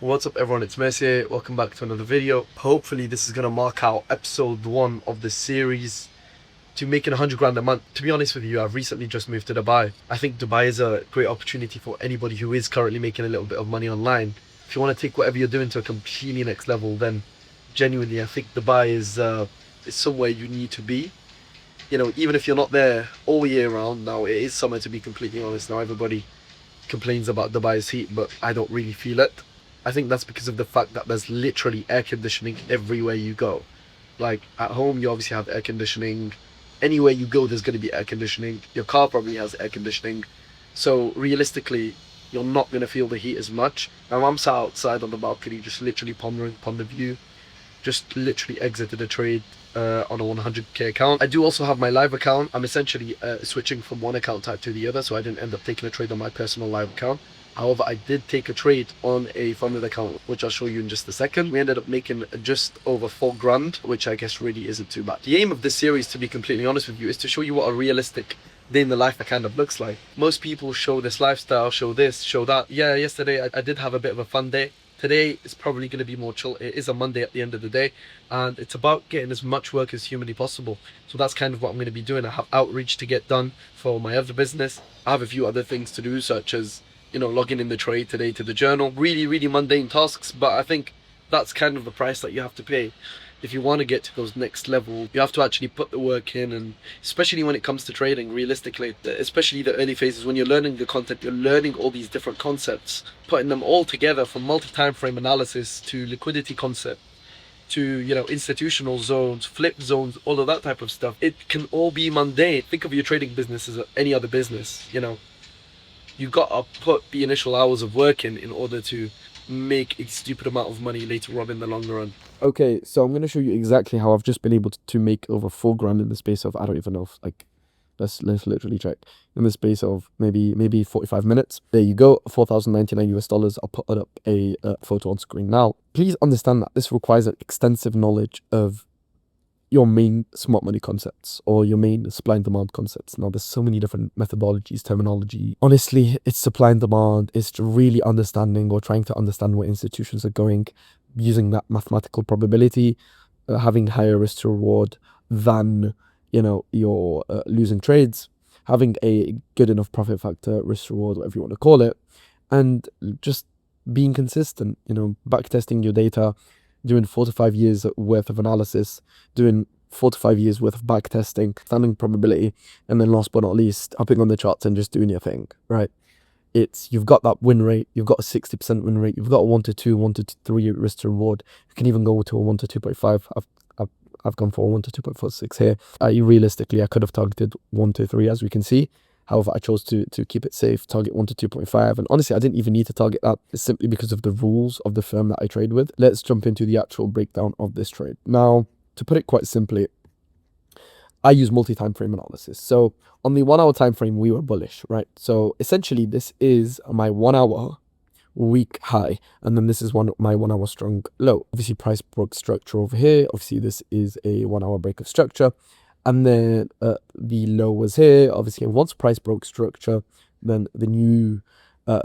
What's up everyone, it's Messi here. Welcome back to another video. Hopefully this is going to mark out episode 1 of the series to making 100 grand a month. To be honest with you, I've recently just moved to Dubai. I think Dubai is a great opportunity for anybody who is currently making a little bit of money online. If you want to take whatever you're doing to a completely next level, then genuinely I think Dubai is somewhere you need to be. You know, even if you're not there all year round. Now it is summer, to be completely honest. Now everybody complains about Dubai's heat, but I don't really feel it. I think that's because of the fact that there's literally air conditioning everywhere you go. Like at home, you obviously have air conditioning. Anywhere you go, there's going to be air conditioning. Your car probably has air conditioning. So realistically, you're not going to feel the heat as much. Now I'm sat outside on the balcony, just literally pondering upon the view. Just literally exited a trade on a 100k account. I do also have my live account. I'm essentially switching from one account type to the other, so I didn't end up taking a trade on my personal live account. However, I did take a trade on a funded account, which I'll show you in just a second. We ended up making just over 4 grand, which I guess really isn't too bad. The aim of this series, to be completely honest with you, is to show you what a realistic day in the life kind of looks like. Most people show this lifestyle, show this, show that. Yeah, yesterday I did have a bit of a fun day. Today is probably going to be more chill. It is a Monday at the end of the day, and it's about getting as much work as humanly possible. So that's kind of what I'm going to be doing. I have outreach to get done for my other business. I have a few other things to do, such as, you know, logging in the trade today to the journal. Really mundane tasks, but I think that's kind of the price that you have to pay. If you want to get to those next level, you have to actually put the work in, and especially when it comes to trading, realistically, especially the early phases when you're learning the content, you're learning all these different concepts, putting them all together from multi-time frame analysis to liquidity concept to, you know, institutional zones, flip zones, all of that type of stuff. It can all be mundane. Think of your trading business as any other business. You know, you gotta put the initial hours of work in order to make a stupid amount of money later on in the long run. Okay, so I'm going to show you exactly how I've just been able to make over 4 grand in the space of, I don't even know, if, like, let's literally check, in the space of maybe 45 minutes. There you go, 4,099 US dollars. I'll put up a photo on screen now. Please understand that this requires an extensive knowledge of your main smart money concepts or your main supply and demand concepts. Now, there's so many different methodologies, terminology. Honestly, it's supply and demand. It's really understanding or trying to understand where institutions are going, using that mathematical probability, having higher risk to reward than, you know, your losing trades, having a good enough profit factor, risk to reward, whatever you want to call it, and just being consistent, you know, back testing your data, doing 4 to 5 years worth of analysis, doing 4 to 5 years worth of back testing, standing probability, and then last but not least, hopping on the charts and just doing your thing, right? It's, you've got that win rate, you've got a 60% win rate, you've got a 1 to 2, 1 to 3 risk to reward. You can even go to a 1 to 2.5. I've gone for a 1 to 2.46 here. Realistically, I could have targeted 1 to 3, as we can see. However, I chose to keep it safe, target 1 to 2.5. And honestly, I didn't even need to target that. It's simply because of the rules of the firm that I trade with. Let's jump into the actual breakdown of this trade. Now, to put it quite simply, I use multi-time frame analysis. So on the 1 hour time frame, we were bullish, right? So essentially, this is my 1 hour weak high, and then this is my 1 hour strong low. Obviously, price broke structure over here. Obviously, this is a 1 hour break of structure. And then the low was here. Obviously, once price broke structure, then the new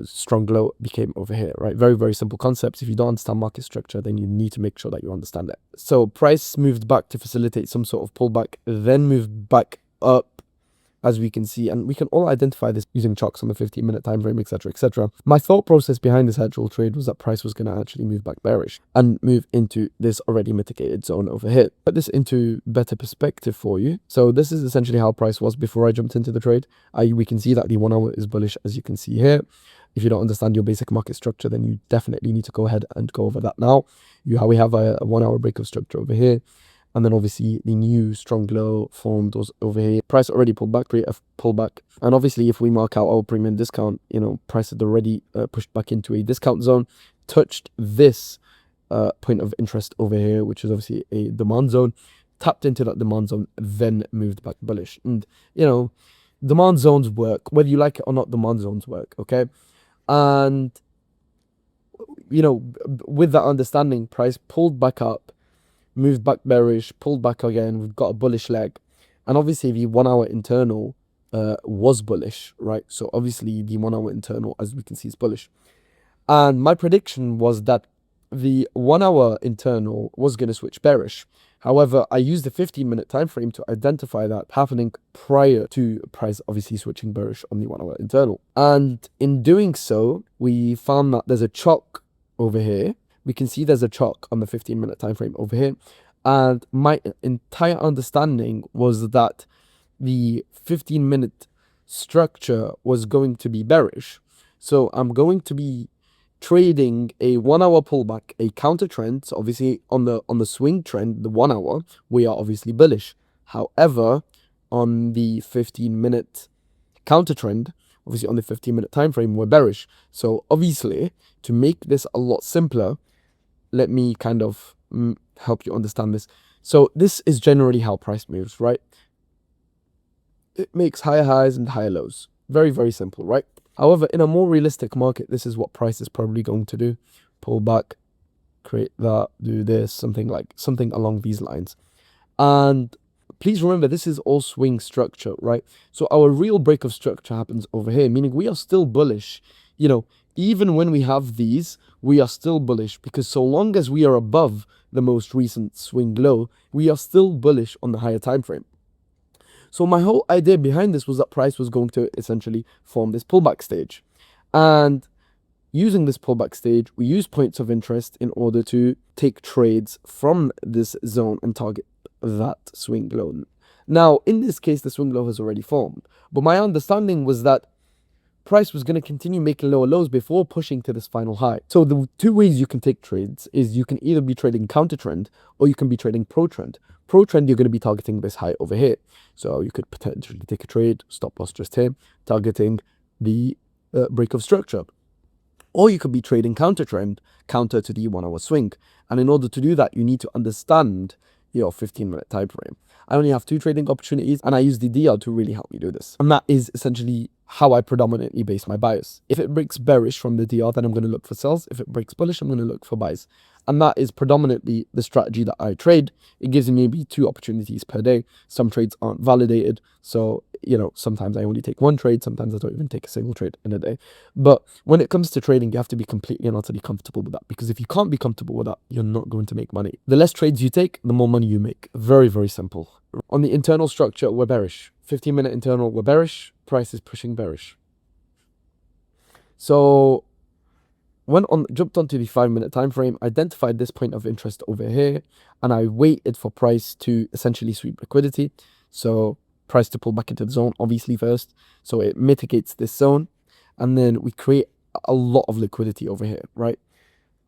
strong low became over here, right? Very simple concepts. If you don't understand market structure, then you need to make sure that you understand it. So price moved back to facilitate some sort of pullback, then moved back up, as we can see, and we can all identify this using charts on the 15-minute time frame, etc. My thought process behind this actual trade was that price was going to actually move back bearish and move into this already mitigated zone over here. Put this into better perspective for you. So this is essentially how price was before I jumped into the trade. We can see that the 1 hour is bullish, as you can see here. If you don't understand your basic market structure, then you definitely need to go ahead and go over that now. We have a 1 hour break of structure over here. And then obviously the new strong low formed was over here. Price already pulled back, create a pullback. And obviously if we mark out our premium discount, you know, price had already pushed back into a discount zone, touched this point of interest over here, which is obviously a demand zone, tapped into that demand zone, then moved back bullish. And, you know, demand zones work, whether you like it or not, demand zones work, okay? And, you know, with that understanding, price pulled back up, moved back bearish, pulled back again, we've got a bullish leg. And obviously the 1 hour internal was bullish, right? So obviously the 1 hour internal, as we can see, is bullish. And my prediction was that the 1 hour internal was going to switch bearish. However, I used the 15-minute time frame to identify that happening prior to price obviously switching bearish on the 1 hour internal. And in doing so, we found that there's a chalk over here. We can see there's a chalk on the 15-minute time frame over here. And my entire understanding was that the 15-minute structure was going to be bearish. So I'm going to be trading a 1 hour pullback, a counter trend. So obviously on the swing trend, the 1 hour, we are obviously bullish. However, on the 15-minute counter trend, obviously on the 15-minute time frame, we're bearish. So obviously, to make this a lot simpler, let me kind of help you understand this. So this is generally how price moves, right? It makes higher highs and higher lows. Very, very simple, right? However, in a more realistic market, this is what price is probably going to do. Pull back, create that, do this, something along these lines. And please remember, this is all swing structure, right? So our real break of structure happens over here, meaning we are still bullish. You know, even when we have these, we are still bullish, because so long as we are above the most recent swing low, we are still bullish on the higher time frame. So my whole idea behind this was that price was going to essentially form this pullback stage. And using this pullback stage, we use points of interest in order to take trades from this zone and target that swing low. Now, in this case, the swing low has already formed. But my understanding was that price was going to continue making lower lows before pushing to this final high. So the two ways you can take trades is you can either be trading counter trend or you can be trading pro trend. Pro trend, you're going to be targeting this high over here. So you could potentially take a trade, stop loss just here, targeting the break of structure. Or you could be trading counter trend, counter to the 1 hour swing. And in order to do that, you need to understand your 15-minute time frame. I only have 2 trading opportunities, and I use the DR to really help me do this. And that is essentially how I predominantly base my bias. If it breaks bearish from the DR, then I'm going to look for sells. If it breaks bullish, I'm going to look for buys. And that is predominantly the strategy that I trade. It gives me maybe 2 opportunities per day. Some trades aren't validated. So, you know, sometimes I only take 1 trade. Sometimes I don't even take a single trade in a day. But when it comes to trading, you have to be completely and utterly comfortable with that. Because if you can't be comfortable with that, you're not going to make money. The less trades you take, the more money you make. Very, very simple. On the internal structure, we're bearish. 15-minute internal, we're bearish. Price is pushing bearish. So jumped onto the 5-minute time frame, identified this point of interest over here, and I waited for price to essentially sweep liquidity. So price to pull back into the zone, obviously first. So it mitigates this zone, and then we create a lot of liquidity over here, right?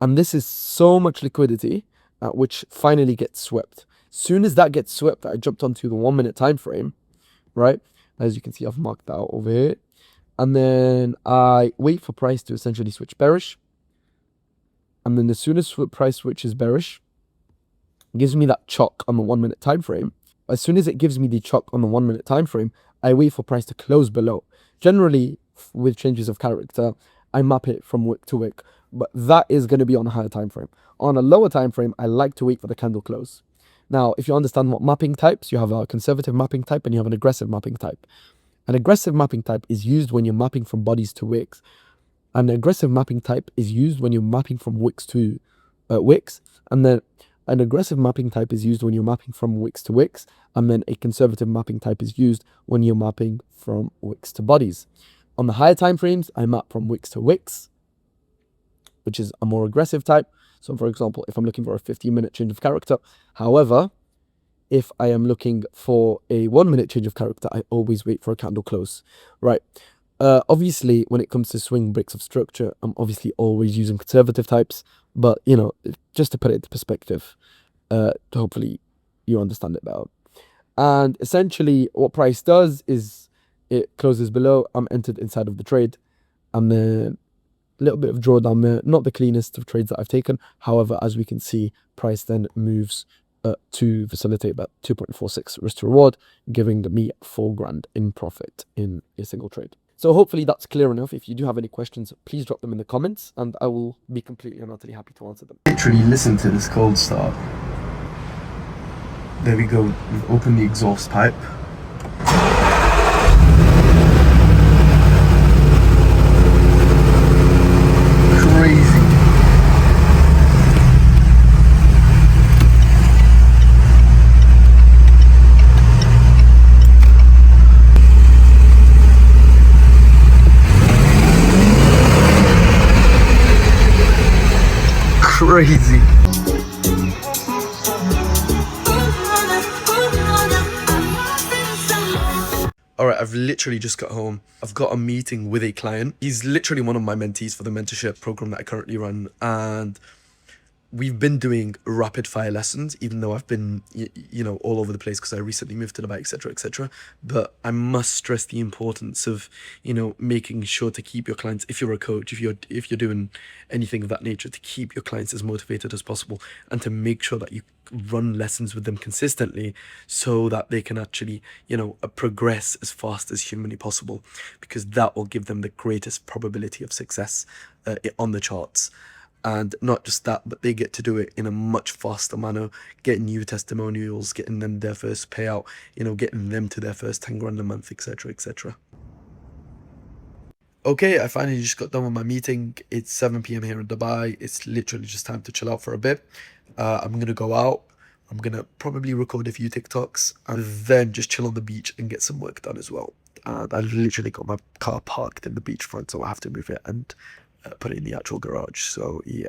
And this is so much liquidity, which finally gets swept. Soon as that gets swept, I jumped onto the 1-minute time frame, right? As you can see, I've marked that out over here. And then I wait for price to essentially switch bearish. And then as soon as price switches bearish, it gives me that chalk on the 1-minute time frame. As soon as it gives me the chalk on the 1-minute time frame, I wait for price to close below. Generally, with changes of character, I map it from wick to wick, but that is going to be on a higher time frame. On a lower time frame, I like to wait for the candle close. Now, if you understand what mapping types, you have a conservative mapping type and you have an aggressive mapping type. An aggressive mapping type is used when you're mapping from bodies to wicks. An aggressive mapping type is used when you're mapping from wicks to wicks. And then an aggressive mapping type is used when you're mapping from wicks to wicks. And then a conservative mapping type is used when you're mapping from wicks to bodies. On the higher time frames, I map from wicks to wicks, which is a more aggressive type. So for example, if I'm looking for a 15-minute change of character, however, if I am looking for a 1-minute change of character, I always wait for a candle close, right? Obviously, when it comes to swing breaks of structure, I'm obviously always using conservative types, but, you know, just to put it into perspective, hopefully you understand it better. And essentially, what price does is it closes below, I'm entered inside of the trade, and then a little bit of drawdown there, not the cleanest of trades that I've taken. However, as we can see, price then moves to facilitate about 2.46 risk to reward, giving me $4,000 in profit in a single trade. So hopefully that's clear enough. If you do have any questions, please drop them in the comments and I will be completely and utterly happy to answer them. Literally listen to this cold start. There we go. We've opened the exhaust pipe. crazy. Alright, I've literally just got home. I've got a meeting with a client. He's literally one of my mentees for the mentorship program that I currently run, and we've been doing rapid fire lessons, even though I've been, you know, all over the place because I recently moved to Dubai, etc., etc. But I must stress the importance of, you know, making sure to keep your clients, if you're a coach, if you're doing anything of that nature, to keep your clients as motivated as possible, and to make sure that you run lessons with them consistently so that they can actually, you know, progress as fast as humanly possible, because that will give them the greatest probability of success on the charts. And not just that, but they get to do it in a much faster manner, getting new testimonials, getting them their first payout, you know, getting them to their first 10 grand a month, etc., etc. Okay, I finally just got done with my meeting. It's 7 p.m. here in Dubai. It's literally just time to chill out for a bit. I'm going to go out. I'm going to probably record a few TikToks and then just chill on the beach and get some work done as well. And I literally got my car parked in the beachfront, so I have to move it and put it in the actual garage. So, yeah.